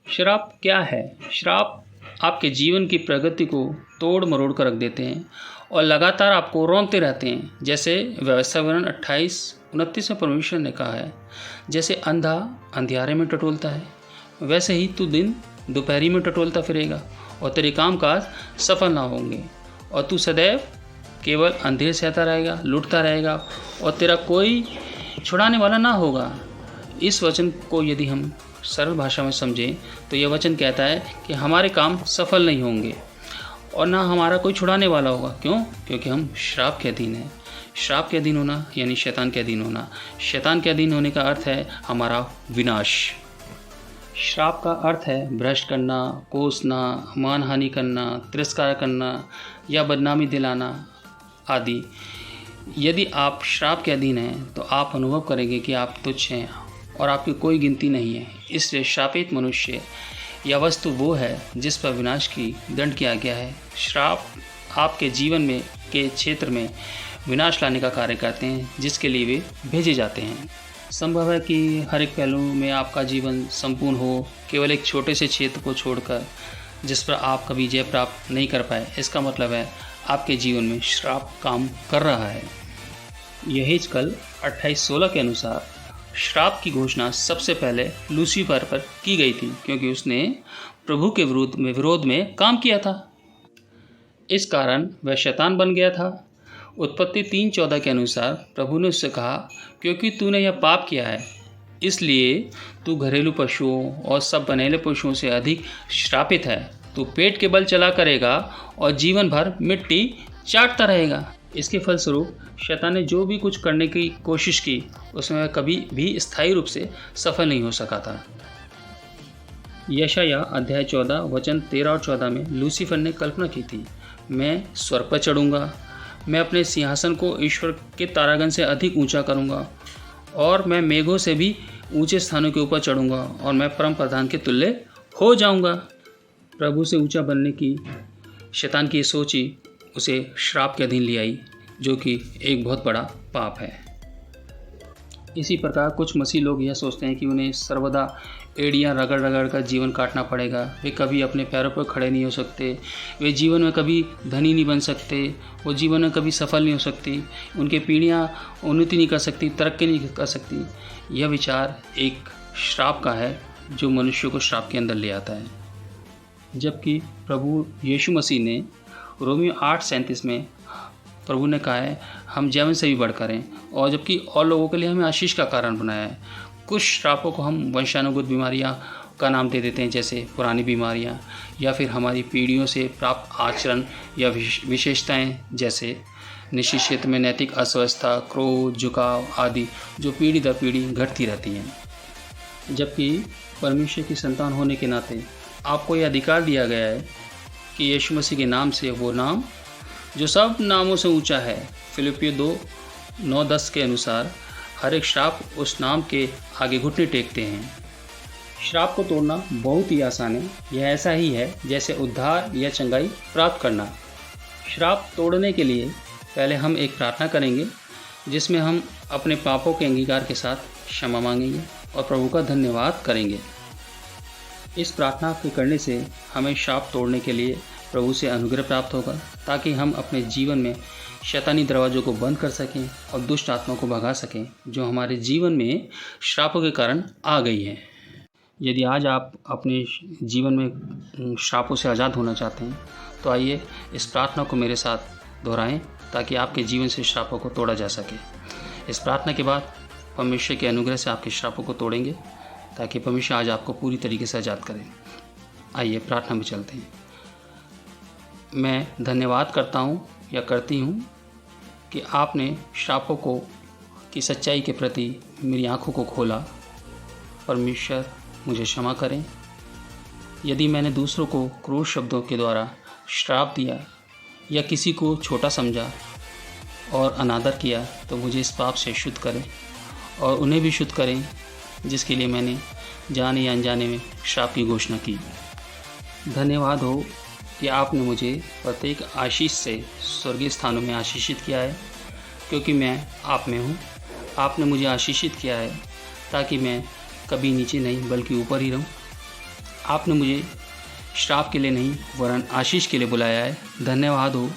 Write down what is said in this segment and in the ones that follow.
श्राप क्या है? श्राप आपके जीवन की प्रगति को तोड़ मरोड़ कर रख देते हैं और लगातार आपको रौंदते रहते हैं। जैसे व्यवस्था विवरण 28-29 में परमेश्वर ने कहा है, जैसे अंधा अंधियारे में टटोलता है, वैसे ही तू दिन दोपहरी में टटोलता फिरेगा और तेरे काम काज सफल ना होंगे और तू सदैव केवल अंधेर सहता रहेगा, लुटता रहेगा और तेरा कोई छुड़ाने वाला ना होगा। इस वचन को यदि हम सरल भाषा में समझें तो यह वचन कहता है कि हमारे काम सफल नहीं होंगे और ना हमारा कोई छुड़ाने वाला होगा। क्यों? क्योंकि हम श्राप के अधीन हैं। श्राप के अधीन होना यानी शैतान के अधीन होना। शैतान के अधीन होने का अर्थ है हमारा विनाश। श्राप का अर्थ है भ्रष्ट करना, कोसना, मानहानि करना, तिरस्कार करना या बदनामी दिलाना आदि। यदि आप श्राप के अधीन हैं तो आप अनुभव करेंगे कि आप तुच्छ हैं और आपकी कोई गिनती नहीं है। इसलिए श्रापित मनुष्य या वस्तु वो है जिस पर विनाश की दंड किया गया है। श्राप आपके जीवन में के क्षेत्र में विनाश लाने का कार्य करते हैं जिसके लिए वे भेजे जाते हैं। संभव है कि हर एक पहलू में आपका जीवन संपूर्ण हो, केवल एक छोटे से क्षेत्र को छोड़कर जिस पर आप कभी जय प्राप्त नहीं कर पाए। इसका मतलब है आपके जीवन में श्राप काम कर रहा है। यहेजकल 28:16 के अनुसार श्राप की घोषणा सबसे पहले लूसीफर पर की गई थी क्योंकि उसने प्रभु के विरोध में काम किया था। इस कारण वह शैतान बन गया था। उत्पत्ति 3:14 के अनुसार प्रभु ने उससे कहा, क्योंकि तूने यह पाप किया है इसलिए तू घरेलू पशुओं और सब बनेले पशुओं से अधिक श्रापित है। तू पेट के बल चला करेगा और जीवन भर मिट्टी चाटता रहेगा। इसके फलस्वरूप शैतान ने जो भी कुछ करने की कोशिश की उसमें वह कभी भी स्थायी रूप से सफल नहीं हो सका था। यशायाह अध्याय 14 वचन 13 और 14 में लूसीफर ने कल्पना की थी, मैं स्वर्ग पर चढ़ूंगा, मैं अपने सिंहासन को ईश्वर के तारागण से अधिक ऊंचा करूंगा और मैं मेघों से भी ऊंचे स्थानों के ऊपर चढ़ूंगा और मैं परम प्रधान के तुल्य हो जाऊंगा। प्रभु से ऊंचा बनने की शैतान की सोच ही उसे श्राप के अधीन ले आई, जो कि एक बहुत बड़ा पाप है। इसी प्रकार कुछ मसीह लोग यह सोचते हैं कि उन्हें सर्वदा एड़ियाँ रगड़ रगड़ कर जीवन काटना पड़ेगा। वे कभी अपने पैरों पर खड़े नहीं हो सकते, वे जीवन में कभी धनी नहीं बन सकते, वो जीवन में कभी सफल नहीं हो सकती, उनकी पीढ़ियाँ उन्नति नहीं कर सकती, तरक्की नहीं कर सकती। यह विचार एक श्राप का है जो मनुष्य को श्राप के अंदर ले आता है। जबकि प्रभु यीशु मसीह ने रोमियो 8:37 में प्रभु ने कहा है, हम जीवन से भी बढ़कर हैं और जबकि और लोगों के लिए हमें आशीष का कारण बनाया है। कुछ श्रापों को हम वंशानुगत बीमारियां का नाम दे देते हैं, जैसे पुरानी बीमारियां या फिर हमारी पीढ़ियों से प्राप्त आचरण या विशेषताएं, जैसे निश्चित क्षेत्र में नैतिक अस्वस्थता, क्रोध, झुकाव आदि, जो पीढ़ी दर पीढ़ी घटती रहती हैं। जबकि परमेश्वर की संतान होने के नाते आपको यह अधिकार दिया गया है कि यीशु मसीह के नाम से वो नाम जो सब नामों से ऊंचा है, फिलिपियो 2:9-10 के अनुसार हर एक श्राप उस नाम के आगे घुटने टेकते हैं। श्राप को तोड़ना बहुत ही आसान है। यह ऐसा ही है जैसे उद्धार या चंगाई प्राप्त करना। श्राप तोड़ने के लिए पहले हम एक प्रार्थना करेंगे जिसमें हम अपने पापों के अंगीकार के साथ क्षमा मांगेंगे और प्रभु का धन्यवाद करेंगे। इस प्रार्थना के करने से हमें श्राप तोड़ने के लिए प्रभु से अनुग्रह प्राप्त होगा, ताकि हम अपने जीवन में शैतानी दरवाज़ों को बंद कर सकें और दुष्ट आत्मा को भगा सकें जो हमारे जीवन में श्रापों के कारण आ गई है। यदि आज आप अपने जीवन में श्रापों से आज़ाद होना चाहते हैं तो आइए इस प्रार्थना को मेरे साथ दोहराएं ताकि आपके जीवन से श्रापों को तोड़ा जा सके। इस प्रार्थना के बाद परमेश्वर के अनुग्रह से आपके श्रापों को तोड़ेंगे ताकि परमेश्वर आज आपको पूरी तरीके से आज़ाद करें। आइए प्रार्थना में चलते हैं। मैं धन्यवाद करता हूँ या करती हूँ कि आपने श्रापों को की सच्चाई के प्रति मेरी आँखों को खोला। परमेश्वर मुझे क्षमा करें यदि मैंने दूसरों को क्रूर शब्दों के द्वारा श्राप दिया या किसी को छोटा समझा और अनादर किया, तो मुझे इस पाप से शुद्ध करें और उन्हें भी शुद्ध करें जिसके लिए मैंने जाने या अनजाने में श्राप की घोषणा की। धन्यवाद हो कि आपने मुझे प्रत्येक आशीष से स्वर्गीय स्थानों में आशीषित किया है, क्योंकि मैं आप में हूँ। आपने मुझे आशीषित किया है ताकि मैं कभी नीचे नहीं बल्कि ऊपर ही रहूँ। आपने मुझे श्राप के लिए नहीं वरन आशीष के लिए बुलाया है। धन्यवाद हो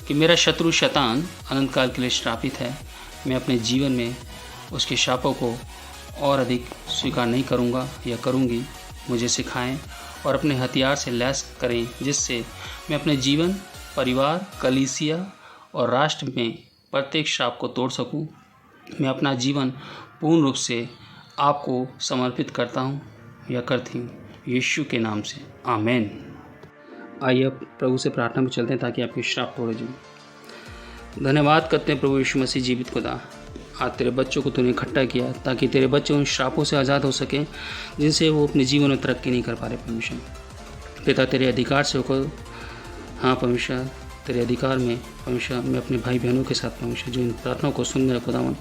कि मेरा शत्रु शैतान अनंत काल के लिए श्रापित है। मैं अपने जीवन में उसके शापों को और अधिक स्वीकार नहीं करूँगा या करूँगी। मुझे सिखाएं और अपने हथियार से लैस करें जिससे मैं अपने जीवन, परिवार, कलीसिया और राष्ट्र में प्रत्येक श्राप को तोड़ सकूं। मैं अपना जीवन पूर्ण रूप से आपको समर्पित करता हूं या करती हूं, यीशु के नाम से, आमीन। आइए अब प्रभु से प्रार्थना में चलते हैं ताकि आपके श्राप तोड़े जाएं। धन्यवाद करते हैं प्रभु यीशु मसीह जीवित खुदा, आज तेरे बच्चों को तूने इकट्ठा किया ताकि तेरे बच्चे उन श्रापों से आज़ाद हो सकें जिनसे वो अपने जीवन में तरक्की नहीं कर पा रहे। परमेश्वर पिता, तेरे अधिकार से होकर, हाँ परमेश्वर, तेरे अधिकार में परमेश्वर मैं अपने भाई बहनों के साथ परमेश्वर जो इन प्रार्थनाओं को सुन रहे खुदावन,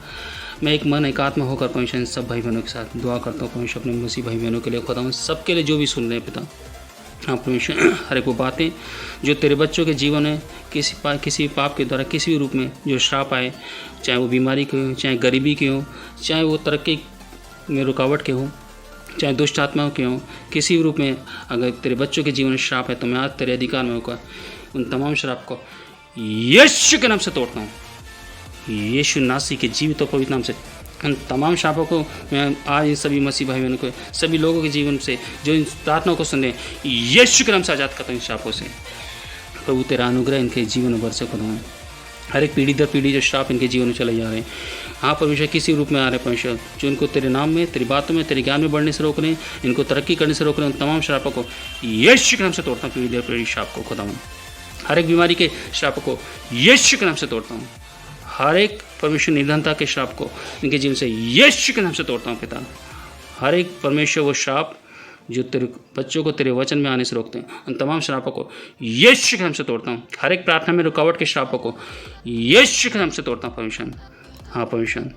मैं एक मन एक आत्मा होकर परमेश्वर इन सब भाई बहनों के साथ दुआ करता हूँ परमेश्वर, अपने मसीह भाई बहनों के लिए खुदावन, सबके लिए जो भी सुन रहे हैं पिता। हाँ परमेश्वर, हर एक वो बातें जो तेरे बच्चों के जीवन में किसी पाप के द्वारा किसी भी रूप में जो श्राप आए, चाहे वो बीमारी के हो, चाहे गरीबी के हो, चाहे वो तरक्की में रुकावट के हो, चाहे दुष्ट आत्माओं के हों, किसी भी रूप में अगर तेरे बच्चों के जीवन में श्राप है तो मैं आज तेरे अधिकार में होकर उन तमाम श्राप को यीशु के नाम से तोड़ता हूँ। यीशु नासी के जीवित और पवित्र नाम से उन तमाम श्रापों को मैं आज इन सभी मसीह भाई बहनों को, सभी लोगों के जीवन से जो इन प्रार्थनाओं को सुन रहे हैं, यीशु के नाम से आज़ाद करता हूँ इन श्रापों से। प्रभु तेरा अनुग्रह इनके जीवन में बरसे खुदा, हर एक पीढ़ी दर पीढ़ी जो श्राप इनके जीवन में चले जा रहे हैं, हाँ परमेश्वर किसी रूप में आ रहे हैं परमेश्वर, जो इनको तेरे नाम में, तेरी बातों में, तेरे ज्ञान में बढ़ने से रोक रहे हैं, इनको तरक्की करने से रोक रहे हैं, उन तमाम श्रापों को यीशु के नाम से तोड़ता हूँ। पीढ़ी दर पीढ़ी श्राप को खुदा, हर एक बीमारी के श्राप को यीशु के नाम से तोड़ता हूँ। हर एक परमेश्वर निर्धनता के श्राप को इनके जीवन से यीशु के नाम से तोड़ता हूँ पिता। हर एक परमेश्वर वो श्राप जो तेरे बच्चों को तेरे वचन में आने से रोकते हैं, उन तमाम श्रापों को यीशु के नाम से तोड़ता हूँ। हर एक प्रार्थना में रुकावट के श्रापों को यीशु के नाम से तोड़ता हूँ परमेश्वर। हाँ परमेश्वर,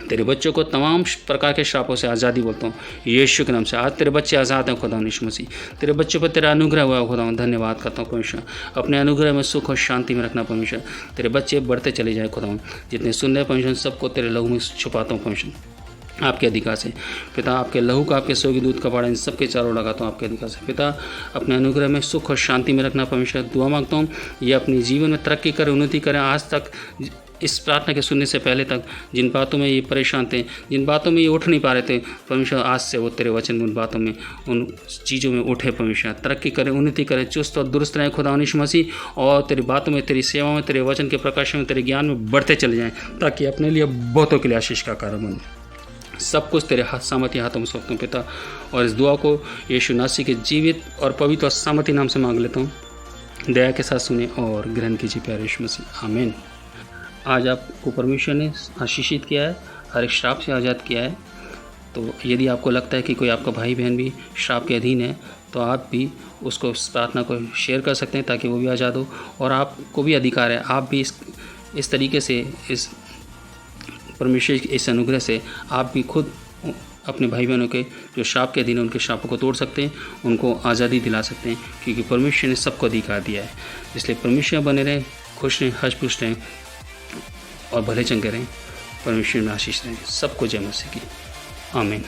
तेरे बच्चों को तमाम प्रकार के श्रापों से आज़ादी बोलता हूँ यीशु के नाम से। आज तेरे बच्चे आज़ाद हैं खुदा यीशु मसीह, तेरे बच्चों पर तेरा अनुग्रह हुआ खुदा, धन्यवाद करता हूँ परमेश्वर। अपने अनुग्रह में सुख और शांति में रखना परमेश्वर, तेरे बच्चे बढ़ते चले जाए खुदा, जितने सुन रहे परमेश्वर सबको तेरे लहू में छुपाता हूँ परमेश्वर आपके अधिकार से पिता। आपके लहू का, आपके स्वर्गीय दूध का बाड़ा इन सबके चारों लगाता हूँ आपके अधिकार से पिता। अपने अनुग्रह में सुख और शांति में रखना परमेश्वर, दुआ मांगता हूँ ये अपने जीवन में तरक्की करें, उन्नति करें। आज तक इस प्रार्थना के सुनने से पहले तक जिन बातों में ये परेशान थे, जिन बातों में ये उठ नहीं पा रहे थे परमेश्वर, आज से वो तेरे वचन में, उन बातों में, उन चीज़ों में उठे परमेश्वर, तरक्की करें, उन्नति करें, चुस्त और दुरुस्त रहें खुदा यीशु मसीह, और तेरी बातों में, तेरी सेवा में, तेरे वचन के प्रकाश में, तेरे ज्ञान में बढ़ते चले जाएँ, ताकि अपने लिए बहुतों के लिए आशीष का कारण बने। सब कुछ तेरे सामर्थी हाथों में सौंपता हूँ पिता, और इस दुआ को यीशु नासी के जीवित और पवित्र और सामर्थी नाम से मांग लेता हूँ। दया के साथ सुने और ग्रहण कीजिए प्यारे यीशु मसीह, आमीन। आज आपको परमेश्वर ने आशीषित किया है, हर एक श्राप से आज़ाद किया है। तो यदि आपको लगता है कि कोई आपका भाई बहन भी श्राप के अधीन है तो आप भी उसको इस प्रार्थना को शेयर कर सकते हैं ताकि वो भी आज़ाद हो, और आपको भी अधिकार है, आप भी इस तरीके से, इस परमेश्वर के इस अनुग्रह से आप भी खुद अपने भाई बहनों के जो श्राप के अधीन है उनके श्रापों को तोड़ सकते हैं, उनको आज़ादी दिला सकते हैं, क्योंकि परमेश्वर ने सबको अधिकार दिया है। इसलिए परमेश्वर बने रहें, खुश रहें, हर्ष पुष्ट रहें और भले चंगे रहें। परमेश्वर में आशीष रहें। सबको जय मसीह की, आमीन।